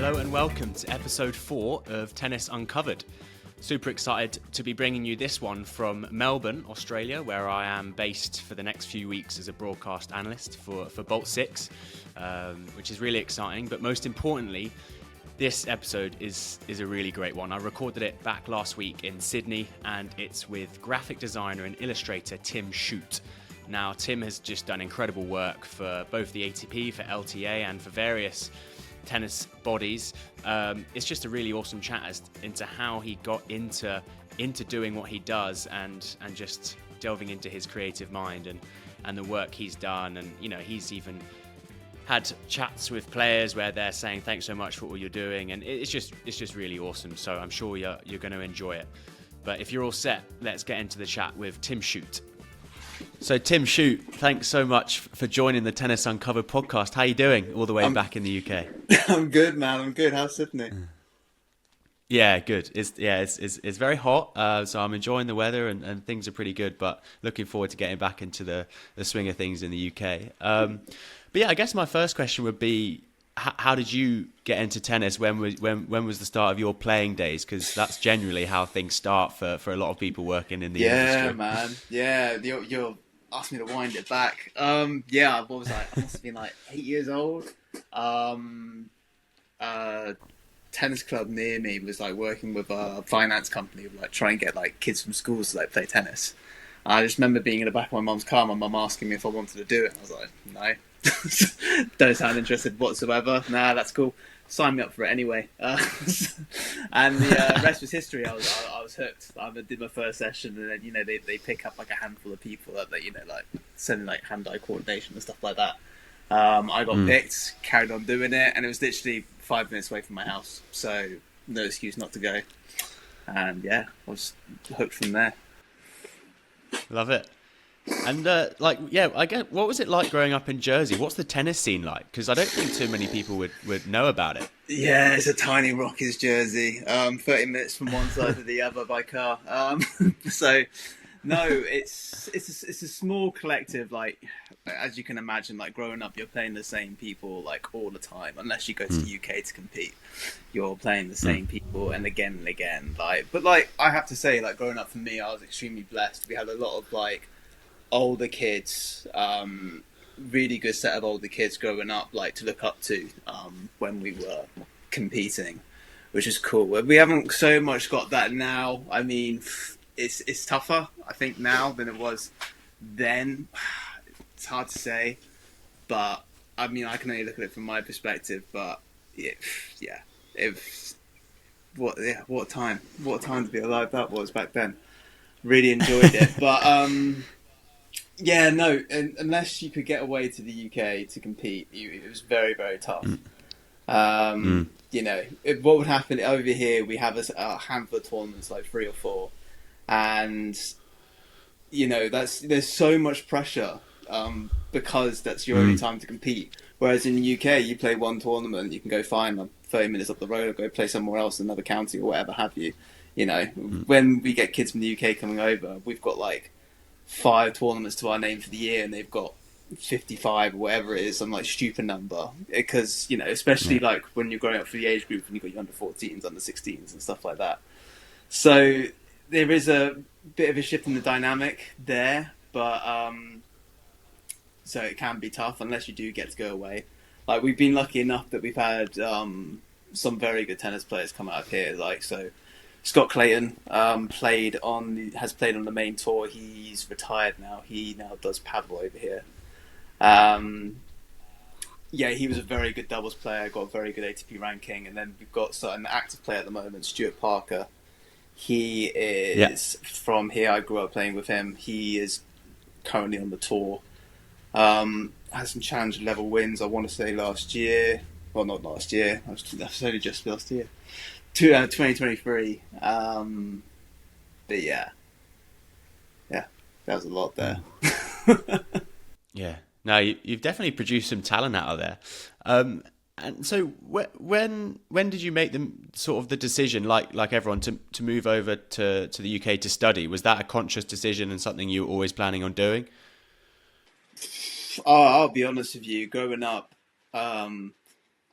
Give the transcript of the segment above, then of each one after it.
Hello and welcome to episode 4 of Tennis Uncovered. Super excited to be bringing you this one from Melbourne, Australia, where I am based for the next few weeks as a broadcast analyst for Bolt 6, which is really exciting. But most importantly, this episode is a really great one. I recorded it back last week in Sydney, and it's with graphic designer and illustrator Tim Shute. Now, Tim has just done incredible work for both the ATP, for LTA, and for various tennis bodies. It's just a really awesome chat as into how he got into doing what he does, and just delving into his creative mind and the work he's done. And you know, he's even had chats with players where they're saying thanks so much for what you're doing, and it's just really awesome. So I'm sure you're going to enjoy it. But if you're all set, let's get into the chat with Tim Shute. So Tim Shute, thanks so much for joining the Tennis Uncovered podcast. How are you doing all the way back in the UK? I'm good, man. I'm good. How's Sydney? Yeah, good. It's very hot, so I'm enjoying the weather and things are pretty good, but looking forward to getting back into the swing of things in the UK. But yeah, I guess my first question would be, how did you get into tennis? When was the start of your playing days? Because that's generally how things start for a lot of people working in the industry. Yeah, man. Yeah, you're asking me to wind it back. Yeah, what was I? I must have been like 8 years old. Tennis club near me was like working with a finance company, like try and get like kids from schools to like play tennis. I just remember being in the back of my mum's car, my mum asking me if I wanted to do it. I was like, no. Don't sound interested whatsoever. Nah, that's cool. Sign me up for it anyway. And the rest was history. I was hooked. I did my first session, and then they pick up like a handful of people that like sending like hand-eye coordination and stuff like that. I got picked, carried on doing it, and it was literally 5 minutes away from my house, so no excuse not to go. And yeah, I was hooked from there. Love it. And I guess, what was it like growing up in Jersey? What's the tennis scene like? Because I don't think too many people would know about it. Yeah, it's a tiny Rockies Jersey. 30 minutes from one side to the other by car. So, no, it's a small collective. Like, as you can imagine, like growing up, you're playing the same people like all the time. Unless you go to the UK to compete, you're playing the same people and again and again. But I have to say, like growing up for me, I was extremely blessed. We had a lot of like older kids, really good set of older kids growing up, like to look up to when we were competing, which is cool. We haven't so much got that now. I mean, it's tougher, I think, now than it was then. It's hard to say, but I mean, I can only look at it from my perspective. But what a time to be alive that was back then. Really enjoyed it, but yeah, no, unless you could get away to the UK to compete, it was very, very tough. You know, what would happen over here, we have a handful of tournaments, like 3 or 4, and, you know, there's so much pressure because that's your only time to compete. Whereas in the UK, you play one tournament, you can go fine, I'm 30 minutes up the road, or go play somewhere else, another county or whatever have you. You know, when we get kids from the UK coming over, we've got like 5 tournaments to our name for the year, and they've got 55 or whatever it is, some like stupid number. Because, you know, especially like when you're growing up for the age group and you've got your under 14s, under 16s and stuff like that. So there is a bit of a shift in the dynamic there, but so it can be tough unless you do get to go away. Like, we've been lucky enough that we've had some very good tennis players come out of here, like so. Scott Clayton has played on the main tour. He's retired now. He now does paddle over here. Yeah, he was a very good doubles player. Got a very good ATP ranking. And then we've got an active player at the moment, Stuart Parker. He is from here. I grew up playing with him. He is currently on the tour. Has some challenger level wins. I want to say last year. Well, not last year. That's only just last year. 2023, but yeah, that was a lot there. Yeah, no, you've definitely produced some talent out of there. And so when did you make the decision, like everyone, to move over to the UK to study? Was that a conscious decision and something you were always planning on doing? I'll be honest with you. Growing up,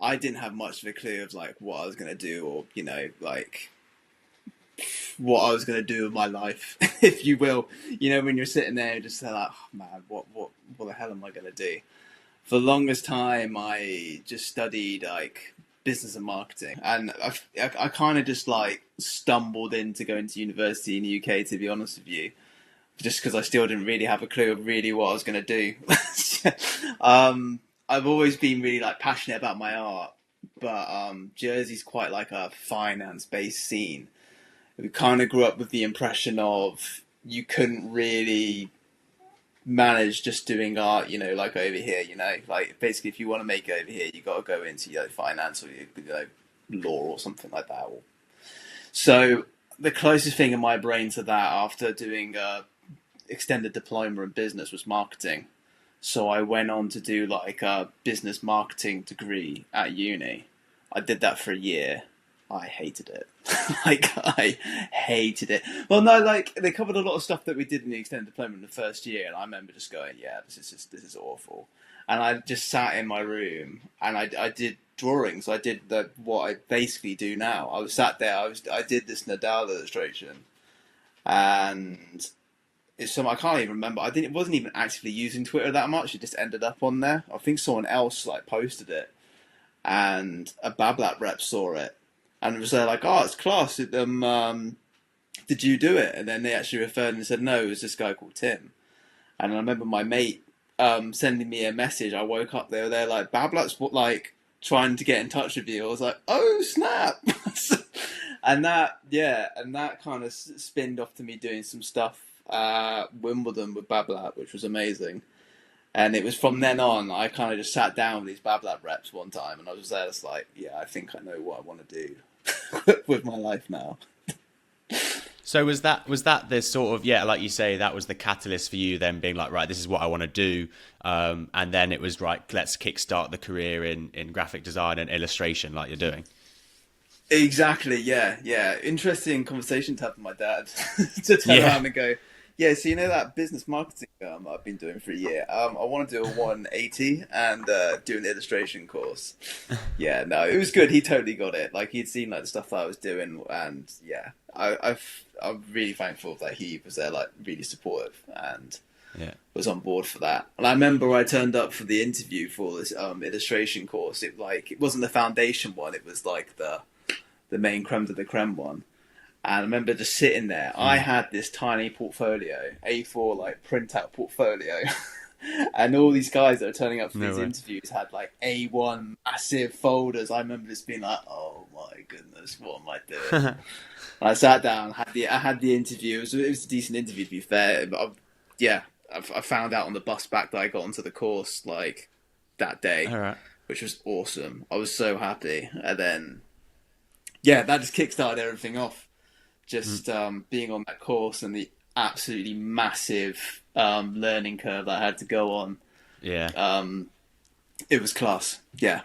I didn't have much of a clue of like what I was gonna do, or like what I was gonna do with my life, if you will. When you're sitting there, just like, oh, man, what the hell am I gonna do? For the longest time, I just studied like business and marketing, and I kind of just like stumbled into going to university in the UK, to be honest with you, just because I still didn't really have a clue of really what I was going to do. I've always been really like passionate about my art, but Jersey's quite like a finance-based scene. We kind of grew up with the impression of you couldn't really manage just doing art, like over here, like basically if you want to make it over here, you got to go into finance or law or something like that. So the closest thing in my brain to that after doing extended diploma in business was marketing. So I went on to do like a business marketing degree at uni. I did that for a year. I hated it. I hated it. Well, no, like they covered a lot of stuff that we did in the extended diploma in the first year, and I remember just going, "Yeah, this is awful." And I just sat in my room and I did drawings. I did what I basically do now. I was sat there. I did this Nadal illustration, and I can't even remember. It wasn't even actively using Twitter that much. It just ended up on there. I think someone else like posted it, and a Babolat rep saw it. And it was like, oh, it's class. Did you do it? And then they actually referred and said, no, it was this guy called Tim. And I remember my mate sending me a message. I woke up, they were there like, Babolat's like trying to get in touch with you. I was like, oh, snap. and that kind of spinned off to me doing some stuff Wimbledon with Babolat, which was amazing. And it was from then on, I kind of just sat down with these Babolat reps one time, and I was there just like, yeah, I think I know what I want to do with my life now. So was that the sort of, like you say, that was the catalyst for you then being like, right, this is what I want to do. And then it was right, let's kickstart the career in graphic design and illustration like you're doing. Exactly. Yeah. Interesting conversation to have with my dad to turn around and go, yeah, so that business marketing I've been doing for a year. I want to do a 180 and do an illustration course. Yeah, no, it was good. He totally got it. Like he'd seen like the stuff that I was doing, and yeah, I'm really thankful that he was there, like really supportive, and was on board for that. And I remember I turned up for the interview for this illustration course. It wasn't the foundation one. It was like the main creme de la creme one. And I remember just sitting there. I had this tiny portfolio, A4 like printout portfolio, and all these guys that are turning up for these interviews had like A1 massive folders. I remember just being like, "Oh my goodness, what am I doing?" And I sat down, I had the interview. It was a decent interview, to be fair. But I found out on the bus back that I got onto the course like that day, which was awesome. I was so happy, and then that just kickstarted everything off. Just being on that course and the absolutely massive learning curve that I had to go on. Yeah. It was class. Yeah.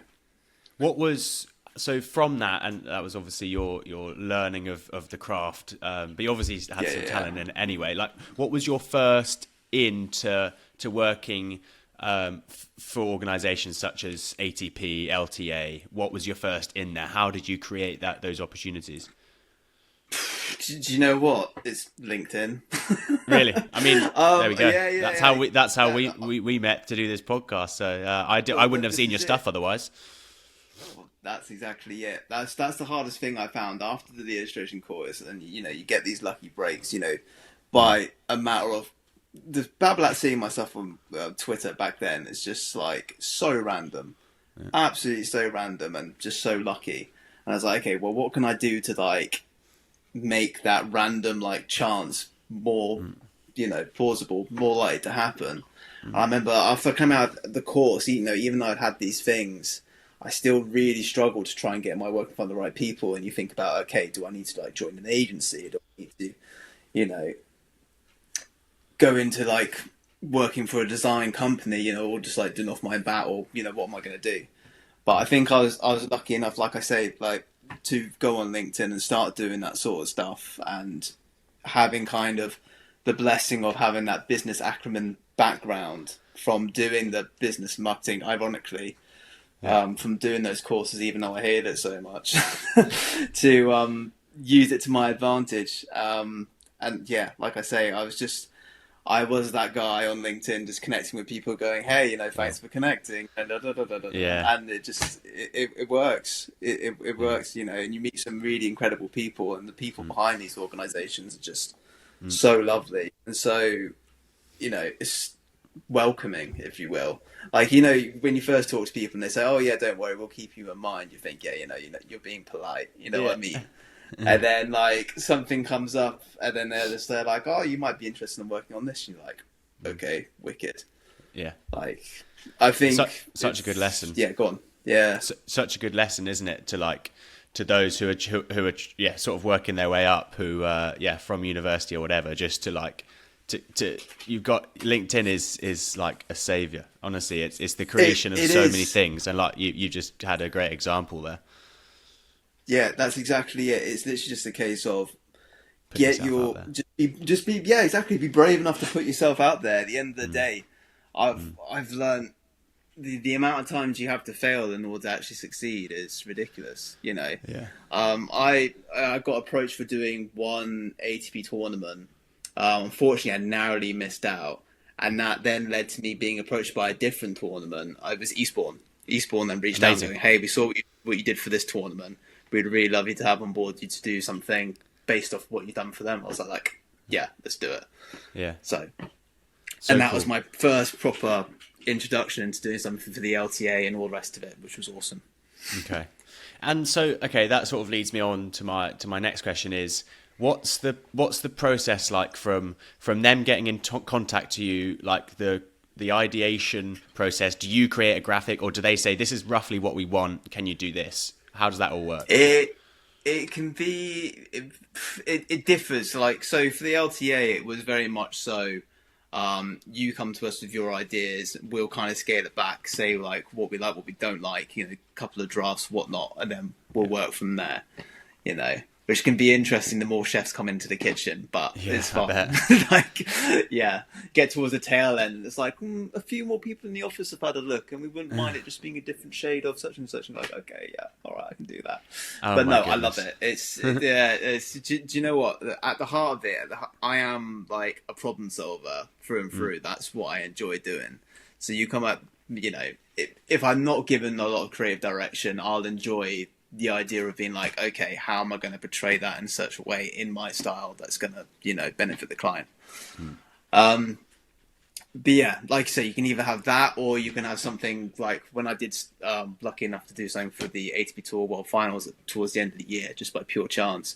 So from that, and that was obviously your learning of the craft, but you obviously had some talent in it anyway. Like, what was your first into working for organisations such as ATP, LTA? What was your first in there? How did you create those opportunities? Do you know what? It's LinkedIn. Really? I mean, there we go. That's how we met to do this podcast. So I wouldn't have seen your stuff otherwise. Well, that's exactly it. That's the hardest thing I found after the illustration course, and you get these lucky breaks. By a matter of the Babolat seeing myself on Twitter back then is just like so random, absolutely so random, and just so lucky. And I was like, okay, well, what can I do to like make that random like chance more plausible, more likely to happen? I remember after I came out of the course, even though I'd had these things, I still really struggled to try and get my work in front of the right people. And you think about, okay, do I need to like join an agency? Do I need to go into like working for a design company, or just like doing off my bat, or what am I going to do? But I think I was lucky enough, like I say, like to go on LinkedIn and start doing that sort of stuff, and having kind of the blessing of having that business acumen background from doing the business marketing, ironically, from doing those courses, even though I hate it so much, to use it to my advantage. And yeah, like I say, I was that guy on LinkedIn just connecting with people going, hey, thanks for connecting. And, and it works. It works, and you meet some really incredible people, and the people behind these organizations are just so lovely. And so, it's welcoming, if you will. Like, when you first talk to people and they say, oh yeah, don't worry, we'll keep you in mind. You think, yeah, you're being polite. You know what I mean? And then like something comes up, and then they're like, oh, you might be interested in working on this. And you're like, okay, wicked. Yeah. Like, I think such a good lesson. Yeah, go on. Yeah. Such a good lesson, isn't it? To those who are sort of working their way up, who from university or whatever, just to you've got LinkedIn is like a savior. Honestly, it's the creation of so many things, and like you just had a great example there. Yeah, that's exactly it. It's literally just a case of be brave enough to put yourself out there. At the end of the day, I've learned the amount of times you have to fail in order to actually succeed is ridiculous. Yeah. I got approached for doing one ATP tournament. Unfortunately, I narrowly missed out, and that then led to me being approached by a different tournament. I was Eastbourne. Eastbourne then reached out and going, hey, we saw what you did for this tournament. We'd really love you to have on board you to do something based off what you've done for them. I was like, yeah, let's do it. Yeah. So and that was my first proper introduction into doing something for the LTA and all the rest of it, which was awesome. Okay. And so, that sort of leads me on to my next question is, what's the process like from them getting in contact to you, like the ideation process? Do you create a graphic, or do they say, this is roughly what we want, can you do this? How does that all work? It can be, it differs. Like, so for the LTA, it was very much so, you come to us with your ideas, we'll kind of scale it back, say like what we like, what we don't like, a couple of drafts, whatnot, and then we'll work from there, which can be interesting the more chefs come into the kitchen, but it's fun. Get towards the tail end, it's like, a few more people in the office have had a look, and we wouldn't mind it just being a different shade of such and such, and like, okay, yeah, all right, I can do that. But no, goodness. I love it. It's do you know what? At the heart of it, I am like a problem solver through and through. That's what I enjoy doing. So you come up, if I'm not given a lot of creative direction, I'll enjoy the idea of being like, okay, how am I going to portray that in such a way in my style that's going to, benefit the client? But yeah, like I say, you can either have that, or you can have something like when I did, lucky enough to do something for the ATP Tour World Finals towards the end of the year, just by pure chance.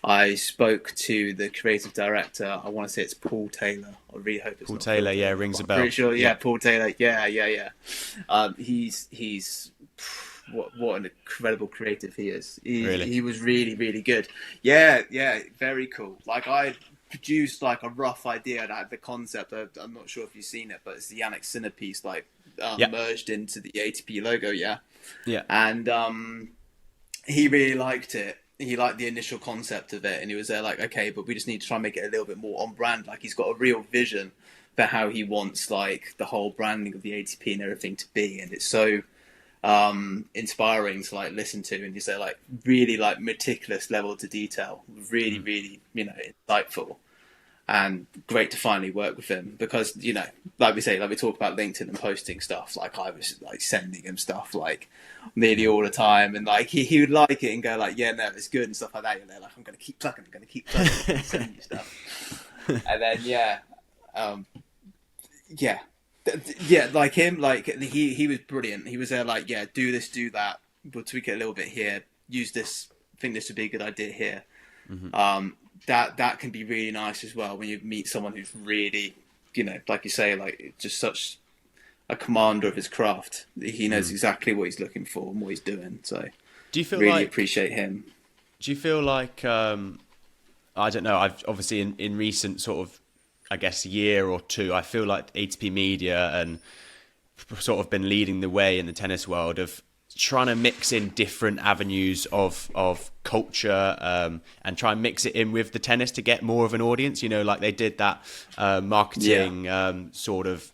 I spoke to the creative director. I want to say it's Paul Taylor. I really hope it's Paul Taylor. Yeah, rings a bell. Pretty sure. Yeah, Paul Taylor. Yeah. He's what an incredible creative he is. He was really, really good. Yeah, very cool. Like, I produced like a rough idea that the concept. I'm not sure if you've seen it, but it's the Yannick Sinner piece, like merged into the ATP logo. Yeah. And he really liked it. He liked the initial concept of it, and he was there like, okay, but we just need to try and make it a little bit more on brand. Like, he's got a real vision for how he wants like the whole branding of the ATP and everything to be, and it's so inspiring to like listen to, and you say like really like meticulous level to detail, really really insightful, and great to finally work with him, because like we talk about LinkedIn and posting stuff, like I was like sending him stuff like nearly all the time, and like he would like it and go like, yeah, no, it's good and stuff like that, and they're like, I'm gonna keep plugging and sending you stuff. And then like him, like he was brilliant. He was there like, yeah, do this, do that, we'll tweak it a little bit here, use this, think this would be a good idea here. That can be really nice as well when you meet someone who's really, like you say, like just such a commander of his craft. He knows exactly what he's looking for and what he's doing. So do you feel really like, appreciate him. Do you feel like I don't know, I've obviously in recent sort of, I guess, year or two, I feel like ATP media and sort of been leading the way in the tennis world of trying to mix in different avenues of culture and try and mix it in with the tennis to get more of an audience. Like they did that marketing sort of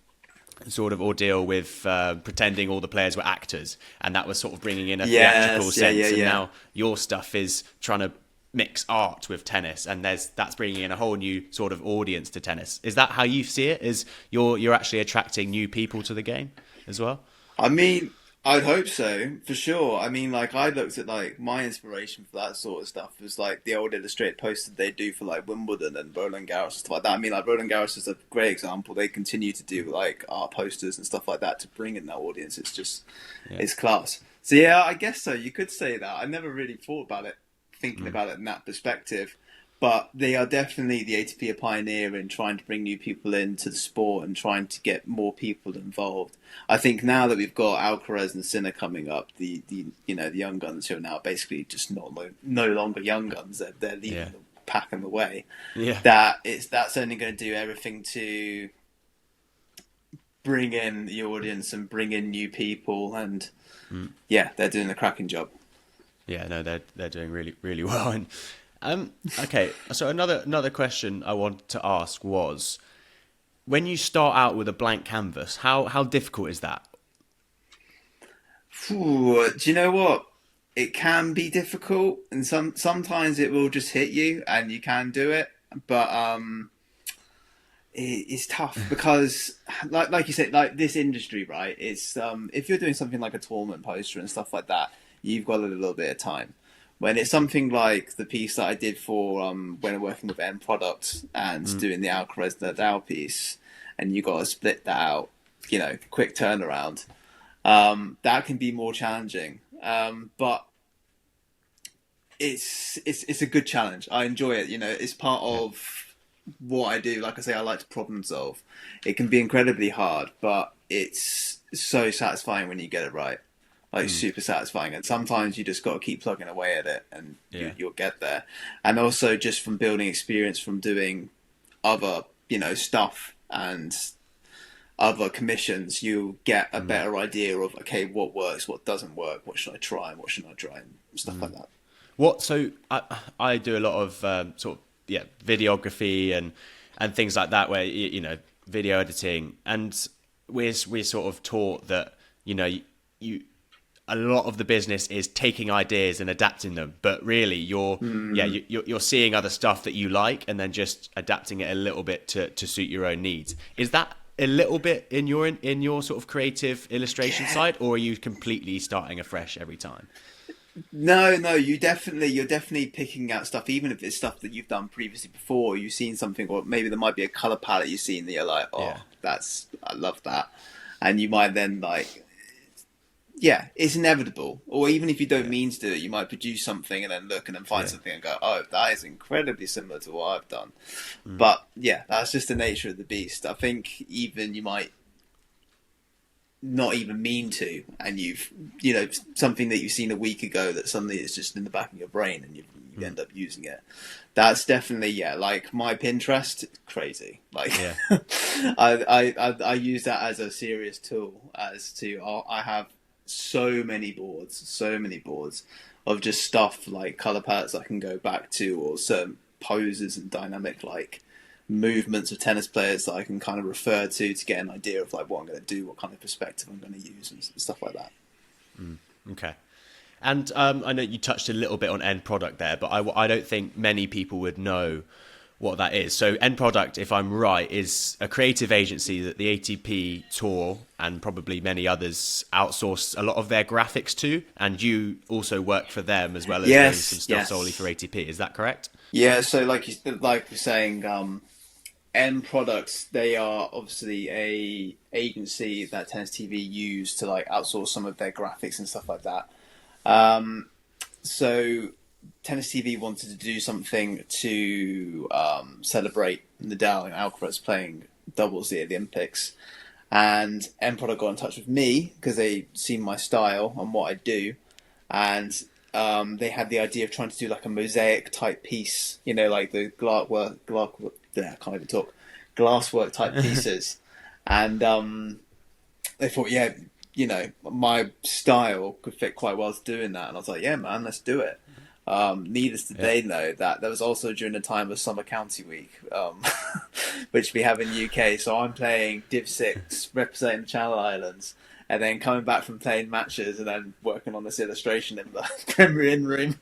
sort of ordeal with pretending all the players were actors, and that was sort of bringing in a Yes, theatrical sense. yeah. And now your stuff is trying to mix art with tennis, and that's bringing in a whole new sort of audience to tennis. Is that how you see it? Is you're actually attracting new people to the game as well? I mean, I'd hope so, for sure. I mean, like, I looked at, like, my inspiration for that sort of stuff was, like, the old illustrated posters they do for, like, Wimbledon and Roland Garros and stuff like that. I mean, like, Roland Garros is a great example. They continue to do, like, art posters and stuff like that to bring in that audience. It's just, it's class. So, yeah, I guess so. You could say that. I never really thought about it, thinking about it in that perspective. But they are definitely, the ATP a pioneer in trying to bring new people into the sport and trying to get more people involved. I think now that we've got Alcaraz and Sinner coming up, the young guns who are now basically just no longer young guns. They're leading the pack in the way. Yeah. That's only going to do everything to bring in the audience and bring in new people. And they're doing a cracking job. Yeah, no, they're doing really, really well. And okay, so another question I wanted to ask was, when you start out with a blank canvas, how difficult is that? Do you know what? It can be difficult, and sometimes it will just hit you, and you can do it. But it's tough because, like you said, like this industry, right? It's if you're doing something like a tournament poster and stuff like that, you've got a little bit of time. When it's something like the piece that I did for when I'm working with End Product and doing the Alcaraz Nadal piece, and you got to split that out, quick turnaround, that can be more challenging. But it's a good challenge. I enjoy it. It's part of what I do. Like I say, I like to problem solve. It can be incredibly hard, but it's so satisfying when you get it right. Like super satisfying, and sometimes you just got to keep plugging away at it, and you'll get there. And also, just from building experience from doing other, stuff and other commissions, you get a better idea of what works, what doesn't work, what should I try, and what shouldn't I try, and stuff like that. So I do a lot of videography and things like that, where video editing, and we're sort of taught that you a lot of the business is taking ideas and adapting them, but really you're seeing other stuff that you like and then just adapting it a little bit to suit your own needs. Is that a little bit in your sort of creative illustration side, or are you completely starting afresh every time? No, you're definitely picking out stuff, even if it's stuff that you've done previously before. You've seen something, or maybe there might be a color palette you've seen that you're like, I love that, and you might then it's inevitable. Or even if you don't mean to do it, you might produce something and then look and then find something and go, oh, that is incredibly similar to what I've done. But that's just the nature of the beast. I think even you might not even mean to, and you've something that you've seen a week ago that suddenly is just in the back of your brain and you end up using it. That's definitely like my Pinterest, crazy. Like I use that as a serious tool. I have so many boards of just stuff like color palettes I can go back to, or certain poses and dynamic like movements of tennis players that I can kind of refer to get an idea of like what I'm going to do, what kind of perspective I'm going to use, and stuff like that. Okay. And I know you touched a little bit on End Product there, but I don't think many people would know what that is. So End Product, if I'm right, is a creative agency that the ATP Tour and probably many others outsource a lot of their graphics to, and you also work for them as well as doing some stuff solely for ATP. Is that correct? Yeah, so like you're saying, End Products, they are obviously a agency that Tennis TV use to like outsource some of their graphics and stuff like that. So Tennis TV wanted to do something to celebrate Nadal and Alcaraz playing doubles at the Olympics, and End Product got in touch with me because they seen my style and what I do, and they had the idea of trying to do like a mosaic type piece, like the glasswork type pieces, and they thought, my style could fit quite well to doing that, and I was like, yeah, man, let's do it. Needless to say, though, that there was also during the time of Summer County Week, which we have in the UK. So I'm playing Div 6, representing the Channel Islands, and then coming back from playing matches and then working on this illustration in the Premier Inn room,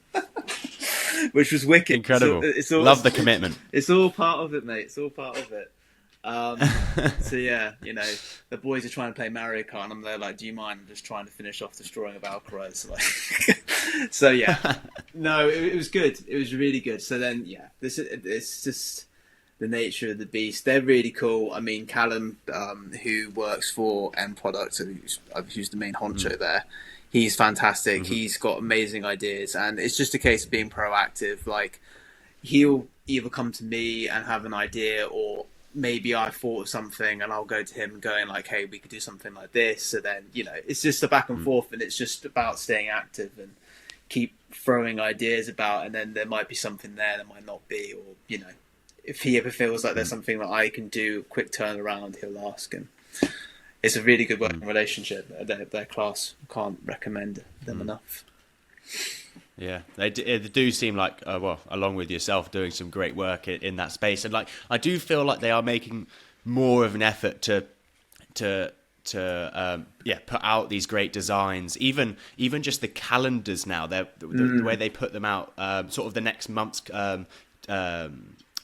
which was wicked. Incredible. It's all, Love the commitment. It's all part of it, mate. It's all part of it. So yeah, you know, the boys are trying to play Mario Kart, and I'm there like, do you mind? I'm just trying to finish off this drawing of Alcaraz. Like, so yeah, no, it was good. It was really good. So then, yeah, it's just the nature of the beast. They're really cool. I mean, Callum, who works for End Product, who's the main honcho there. He's fantastic. Mm-hmm. He's got amazing ideas, and it's just a case of being proactive. Like, he'll either come to me and have an idea, or maybe I thought of something and I'll go to him going like, hey, we could do something like this. So then, you know, it's just a back and forth, and it's just about staying active and keep throwing ideas about, and then there might be something there might not be, or, you know, if he ever feels like there's something that I can do, quick turnaround, he'll ask. And it's a really good working relationship. Their class, can't recommend them enough. Yeah, they do seem like, well, along with yourself, doing some great work in that space. And like, I do feel like they are making more of an effort to put out these great designs. Even just the calendars now, the way they put them out, sort of the next month's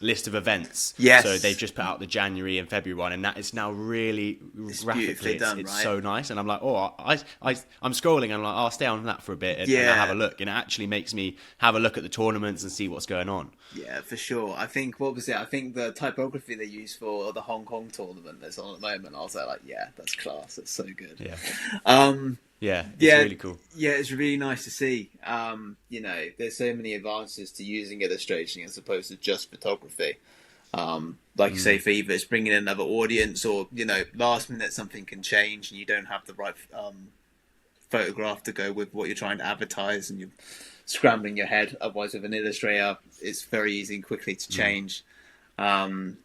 list of events. Yes. So they've just put out the January and February one, and that is now really graphically done, it's right? So nice. And I'm like, I'm scrolling and I'm like, I'll stay on that for a bit and I'll have a look. And it actually makes me have a look at the tournaments and see what's going on. Yeah, for sure. I think, what was it? I think the typography they use for the Hong Kong tournament that's on at the moment, I was like, yeah, that's class. That's so good. Yeah. Yeah, it's really cool. Yeah, it's really nice to see. You know, there's so many advances to using illustration as opposed to just photography. Like you say, for either it's bringing in another audience, or, you know, last minute something can change and you don't have the right photograph to go with what you're trying to advertise, and you're scrambling your head. Otherwise, with an illustrator, it's very easy and quickly to change. It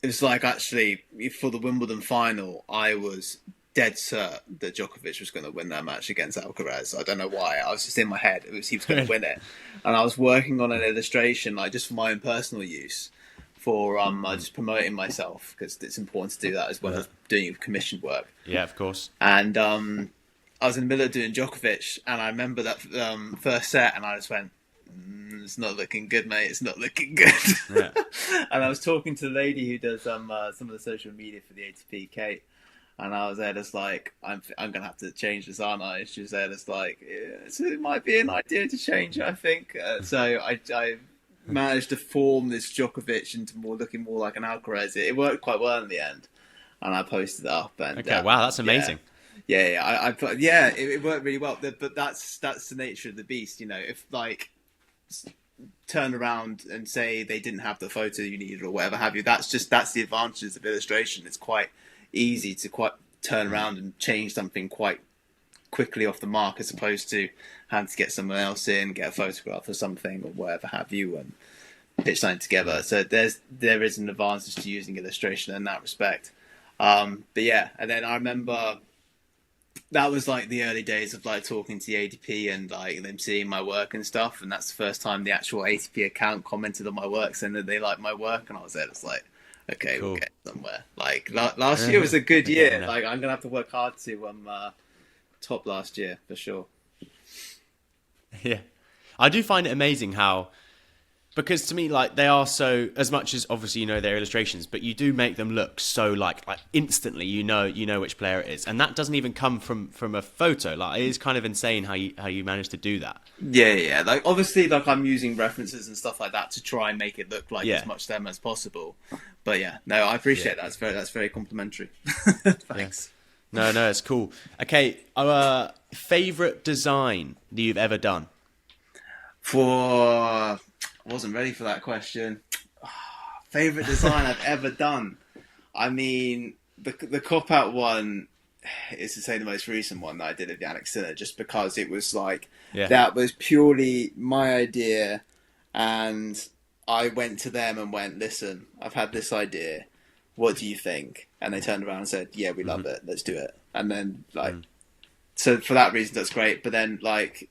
was like, actually, for the Wimbledon final, I was dead cert that Djokovic was going to win that match against Alcaraz. I don't know why. I was just in my head. He was going to win it. And I was working on an illustration, like, just for my own personal use, for just promoting myself, because it's important to do that as well as doing commissioned work. Yeah, of course. And I was in the middle of doing Djokovic, and I remember that first set, and I just went, it's not looking good, mate. It's not looking good. Yeah. And I was talking to the lady who does some of the social media for the ATP, Kate. And I was there just like, I'm going to have to change this, aren't I? She was there just like, yeah, so it might be an idea to change it, I think. So I managed to form this Djokovic into looking more like an Alcaraz. It worked quite well in the end. And I posted it up. And, okay, wow, that's amazing. Yeah. It worked really well. But that's the nature of the beast, you know. If, like, turn around and say they didn't have the photo you needed or whatever have you, that's the advantages of illustration. It's quite easy to quite turn around and change something quite quickly off the mark, as opposed to having to get someone else in, get a photograph or something or whatever have you, and pitch something together. So there is an advantage to using illustration in that respect. But yeah, and then I remember that was like the early days of like talking to the ATP and like them seeing my work and stuff, and that's the first time the actual ATP account commented on my work, saying that they liked my work, and I was there just like, okay, cool. We'll get somewhere. Like last year was a good year. Like, I'm gonna have to work hard to top last year for sure. Yeah, I do find it amazing how, because to me, like, they are so, as much as obviously you know their illustrations, but you do make them look so like instantly you know which player it is, and that doesn't even come from a photo. Like, it is kind of insane how you manage to do that. Yeah. Like, obviously, like, I'm using references and stuff like that to try and make it look like as much them as possible. But yeah, no, I appreciate that. That's very complimentary. Thanks. Yeah. No, it's cool. Okay, our favorite design that you've ever done? I wasn't ready for that question. Favorite design I've ever done. I mean, the cop out one is to say the most recent one that I did at Yannick Sinner, just because it was like that was purely my idea, and I went to them and went, listen, I've had this idea. What do you think? And they turned around and said, yeah, we love it. Let's do it. And then, like, so for that reason, that's great. But then, like,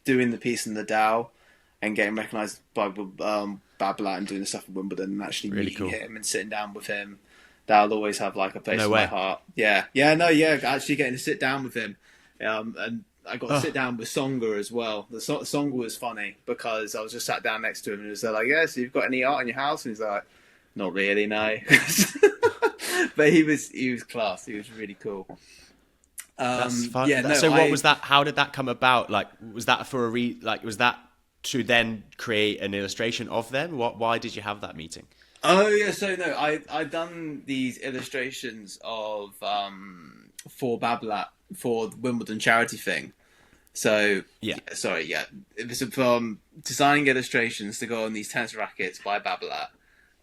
doing the piece in the DAO and getting recognised by Babolat and doing the stuff at Wimbledon, and actually Really meeting cool. him and sitting down with him, that'll always have like a place No in way. my heart. Yeah, actually getting to sit down with him, and I got to sit down with Songa as well. The Songa was funny because I was just sat down next to him and he was like, "Yeah, so you've got any art in your house?" And he's like, "Not really, no." But he was class. He was really cool. That's fun. Yeah, no, So what was that? How did that come about? Like, was that for was that to then create an illustration of them? Why did you have that meeting? Oh yeah, so no, I've done these illustrations of for Babolat for the Wimbledon charity thing. So Yeah. it was from designing illustrations to go on these tennis rackets by Babolat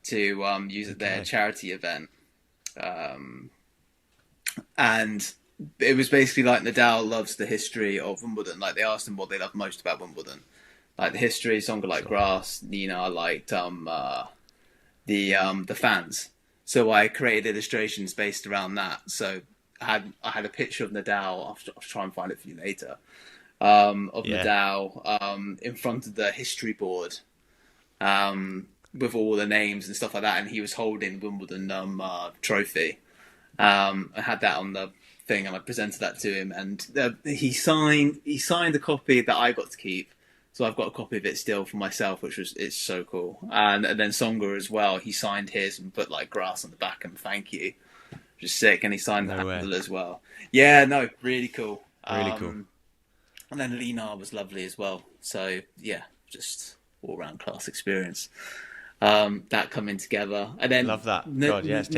to use at their charity event, and it was basically like Nadal loves the history of Wimbledon. Like they asked him what they love most about Wimbledon, like the history. Songa liked grass, Nina liked the fans. So I created illustrations based around that. So I had a picture of Nadal. I'll try and find it for you later. Nadal in front of the history board with all the names and stuff like that, and he was holding Wimbledon trophy. I had that on the thing, and I presented that to him, and he signed a copy that I got to keep. So I've got a copy of it still for myself, it's so cool. And then Songa as well, he signed his and put like grass on the back and thank you, which is sick. And he signed the handle as well. Yeah, no, really cool. Really cool. And then Lena was lovely as well. So yeah, just all round class experience. That coming together, and then Love that. God, yes.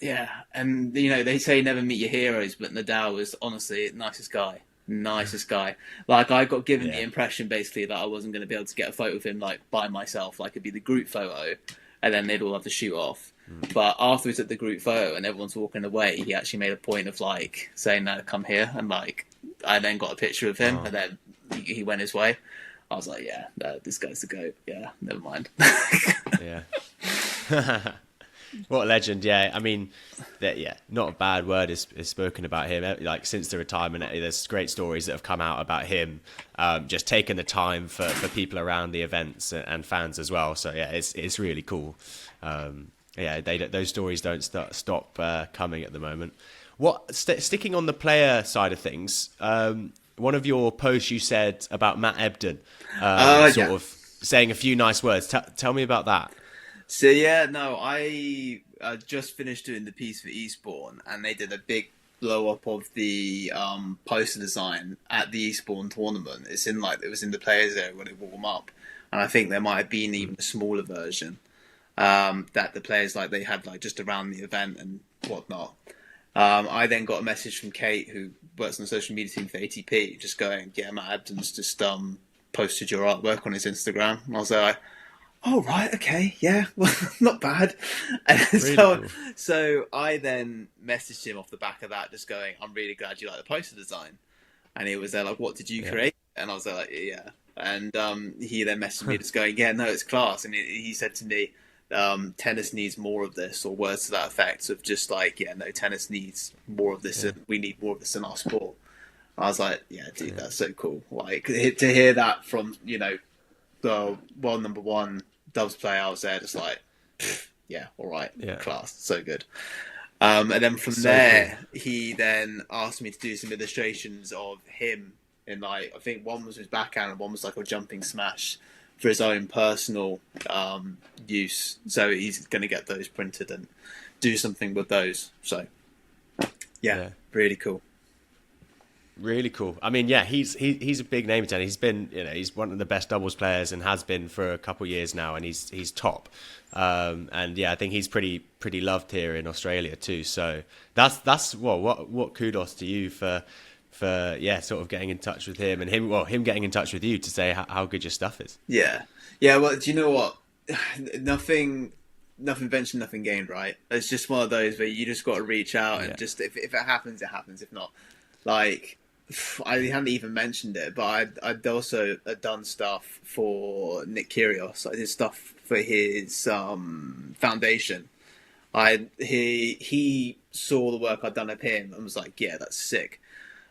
Yeah, and you know they say never meet your heroes, but Nadal was honestly the nicest guy. Like I got given the impression basically that I wasn't going to be able to get a photo of him like by myself, like it'd be the group photo and then they'd all have to shoot off. But after we took the group photo and everyone's walking away, he actually made a point of like saying, "No, come here," and like I then got a picture of him and then he went his way. I was like, yeah, no, this guy's the GOAT. Yeah, never mind. Yeah. What a legend. Yeah, I mean, not a bad word is spoken about him. Like since the retirement, there's great stories that have come out about him just taking the time for people around the events and fans as well. So yeah, it's really cool. Those stories don't stop coming at the moment. Sticking on the player side of things, one of your posts you said about Matt Ebden, of saying a few nice words. Tell me about that. So yeah, no, I just finished doing the piece for Eastbourne, and they did a big blow up of the poster design at the Eastbourne tournament. It was in the players area when it warm up, and I think there might have been even a smaller version that the players they had just around the event and whatnot. I then got a message from Kate, who works on the social media team for ATP, just going, "Yeah, Matt Ebden's just posted your artwork on his Instagram," and I was like, "Oh right, okay, yeah, well, not bad." And Really cool. So I then messaged him off the back of that, just going, "I'm really glad you like the poster design." And he was there like, "What did you create?" And I was there like, "Yeah." And he then messaged me just going, "Yeah, no, it's class." And he said to me, "Tennis needs more of this," or words to that effect of just tennis needs more of this, and we need more of this in our sport. I was like, "Yeah, dude, that's so cool." Like to hear that from the world number one Dubs player, I was there just like, yeah, all right, class, so good. And then from there, he then asked me to do some illustrations of him in I think one was his backhand and one was like a jumping smash for his own personal use. So he's going to get those printed and do something with those. So yeah. Really cool. Really cool. I mean, yeah, he's a big name in tennis. He's been, he's one of the best doubles players and has been for a couple of years now, and he's top. And yeah, I think he's pretty loved here in Australia too. So that's what kudos to you for sort of getting in touch with him and him getting in touch with you to say how good your stuff is. Yeah. Well, do you know what? Nothing ventured, nothing gained, right? It's just one of those where you just got to reach out and just if it happens, it happens. If not, I hadn't even mentioned it, but I'd also done stuff for Nick Kyrgios. I did stuff for his foundation. He saw the work I'd done of him and was like, "Yeah, that's sick."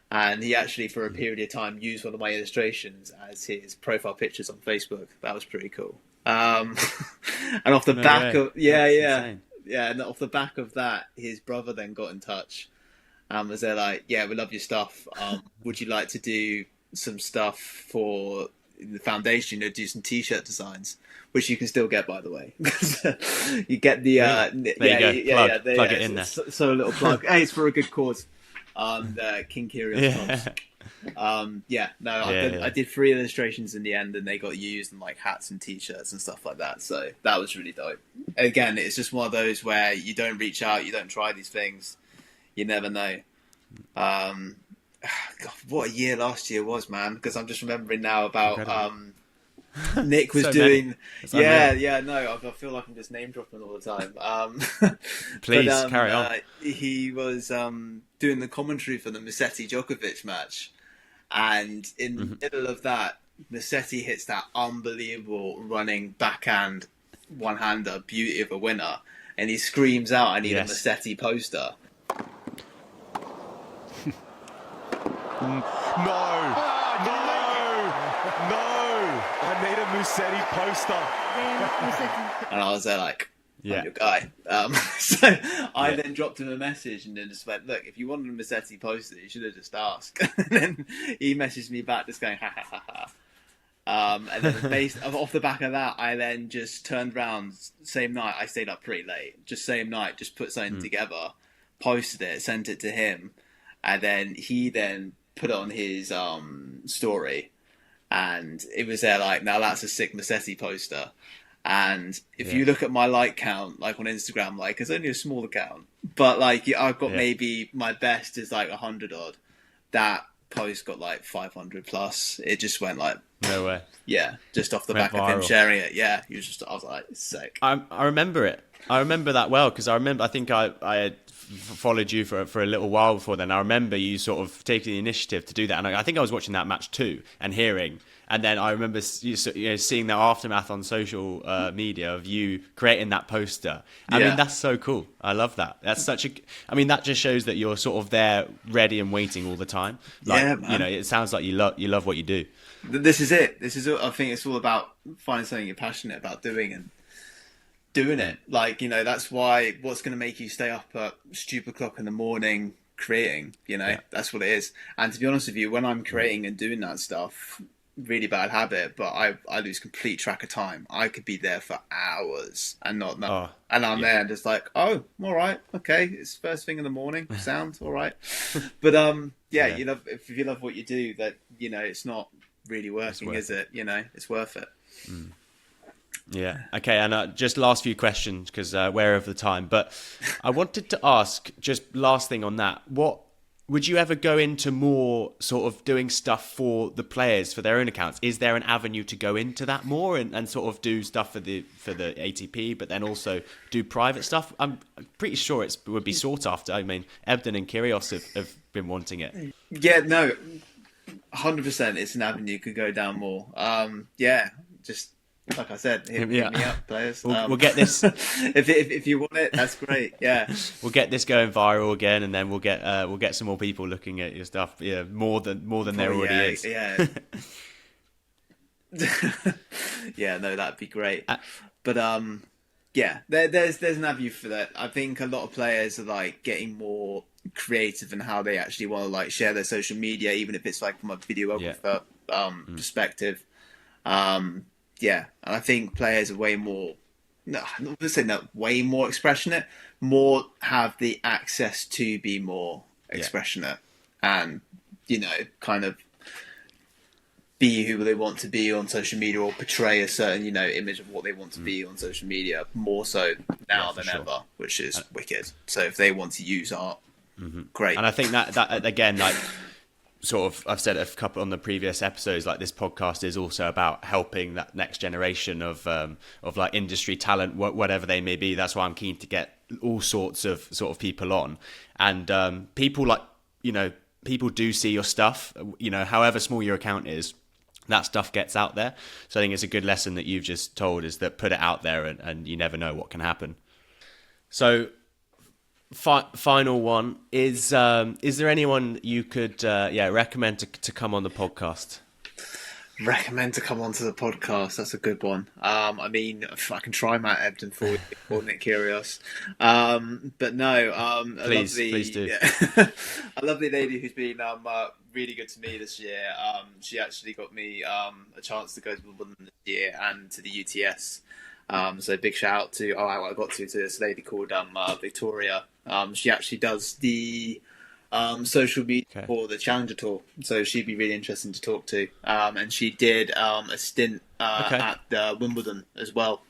And he actually, for a period of time, used one of my illustrations as his profile pictures on Facebook. That was pretty cool. Um, and off the No back way. of That's insane. and off the back of that, his brother then got in touch. Was there like, yeah, we love your stuff. Would you like to do some stuff for the foundation? Do some T-shirt designs, which you can still get, by the way. You get the Really? There you go. Plug it in there. So a little plug. Hey, it's for a good cause. The King Kyrgios tops. Yeah. I did 3 illustrations in the end, and they got used in like hats and T-shirts and stuff like that. So that was really dope. Again, it's just one of those where you don't reach out, you don't try these things, you never know. God, what a year last year was, man! Because I'm just remembering now about Nick was So doing. many. No, I feel like I'm just name dropping all the time. Please carry on. He was doing the commentary for the Musetti Djokovic match, and in the middle of that, Musetti hits that unbelievable running backhand one-hander, beauty of a winner, and he screams out, "I need a Musetti poster." No! I need a Musetti poster. And I was there like, Yeah. I'm your guy. So I then dropped him a message and then just went, look, if you wanted a Musetti poster, you should have just asked. And then he messaged me back just going, ha ha ha ha. And then based off the back of that, I then just turned around, same night, I stayed up pretty late, just same night, just put something together, posted it, sent it to him, and then he then put it on his story, and it was there like, now that's a sick Musetti poster. And if you look at my like count, like on Instagram, like it's only a small account, but like I've got maybe my best is like 100 odd. That post got like 500 plus. It just went like, No way. yeah, just off the Went back of him viral. sharing it. Yeah, he was just, I was like, it's sick. I remember it. I remember that well because I think I had followed you for a little while before then. I remember you sort of taking the initiative to do that, and I think I was watching that match too and hearing. And then I remember seeing that aftermath on social media of you creating that poster. I mean, that's so cool. I love that. That's that just shows that you're sort of there, ready and waiting all the time. Like, Yeah, man. it sounds like you love what you do. This is it. I think it's all about finding something you're passionate about doing and doing it. Like, that's why what's going to make you stay up at stupid o'clock in the morning creating, that's what it is. And to be honest with you, when I'm creating and doing that stuff, really bad habit, but I lose complete track of time. I could be there for hours and not know. And I'm there and just like, oh, all right, okay, it's first thing in the morning, sound all right. But if you love what you do, that it's not really working, is it? It's worth it. Yeah. Okay. And just last few questions because we're over the time. But I wanted to ask, just last thing on that, what would you ever go into more sort of doing stuff for the players for their own accounts? Is there an avenue to go into that more and sort of do stuff for the ATP, but then also do private stuff? I'm pretty sure it would be sought after. I mean, Ebden and Kyrgios have been wanting it. Yeah, no, 100%. It's an avenue you could go down more. Just like I said, hit me up, players. We'll get this. if you want it, that's great. Yeah, we'll get this going viral again, and then we'll get some more people looking at your stuff. Yeah, more than there already is. Yeah. Yeah, no, that'd be great. But there's an avenue for that. I think a lot of players are like getting more creative in how they actually want to like share their social media, even if it's like from a videographer perspective. And I think players are way more, way more expressionate, more have the access to be more expressionate and, kind of be who they want to be on social media or portray a certain, image of what they want to be on social media more so now than ever, which is wicked. So if they want to use art, great. And I think that again, like, sort of, I've said a couple on the previous episodes, like this podcast is also about helping that next generation of like industry talent, whatever they may be. That's why I'm keen to get all sorts of sort of people on, and people like, people do see your stuff, however small your account is, that stuff gets out there. So I think it's a good lesson that you've just told, is that put it out there and you never know what can happen. So final one is there anyone you could recommend to come on the podcast? Recommend to come onto the podcast. That's a good one. I mean, if I can try Matt Ep.4 or Nick Kyrgios. But no, Please do. Yeah, a lovely lady who's been really good to me this year. She actually got me a chance to go to Wimbledon this year and to the UTS. So big shout out to I got to this lady called Victoria. She actually does the social media for the Challenger Tour, so she'd be really interesting to talk to. And she did a stint at Wimbledon as well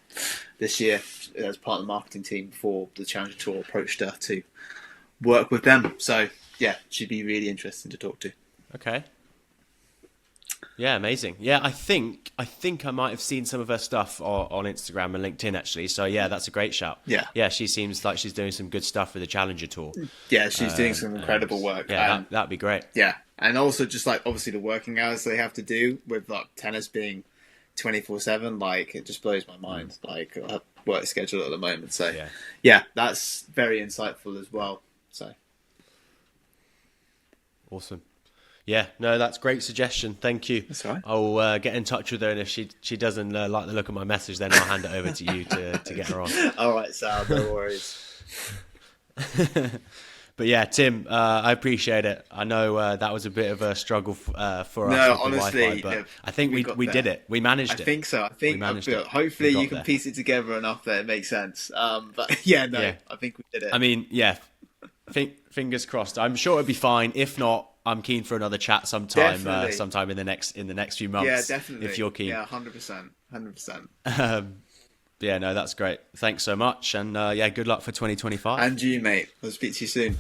this year as part of the marketing team before the Challenger Tour approached her to work with them. So yeah, she'd be really interesting to talk to. Okay. Yeah, amazing. Yeah, I think I might have seen some of her stuff on Instagram and LinkedIn actually. So yeah, that's a great shout. Yeah, she seems like she's doing some good stuff with the Challenger Tour. Yeah, she's doing some incredible work. Yeah, that'd be great. Yeah, and also just like obviously the working hours they have to do with like tennis being 24/7, like it just blows my mind. Like her work schedule at the moment. So yeah, that's very insightful as well. So awesome. Yeah, no, that's a great suggestion. Thank you. That's all right. I'll get in touch with her, and if she doesn't like the look of my message, then I'll hand it over to you to get her on. All right, Sal, no worries. But yeah, Tim, I appreciate it. I know that was a bit of a struggle for us with honestly, the Wi-Fi, but I think we did it. We managed it. I think so. I think hopefully you can piece it together enough that it makes sense. But yeah, I think we did it. I mean, yeah, fingers crossed. I'm sure it'll be fine. If not, I'm keen for another chat sometime in the next few months. Yeah, definitely. If you're keen. Yeah, 100%. Yeah, no, that's great. Thanks so much, and good luck for 2025. And you, mate. I'll speak to you soon.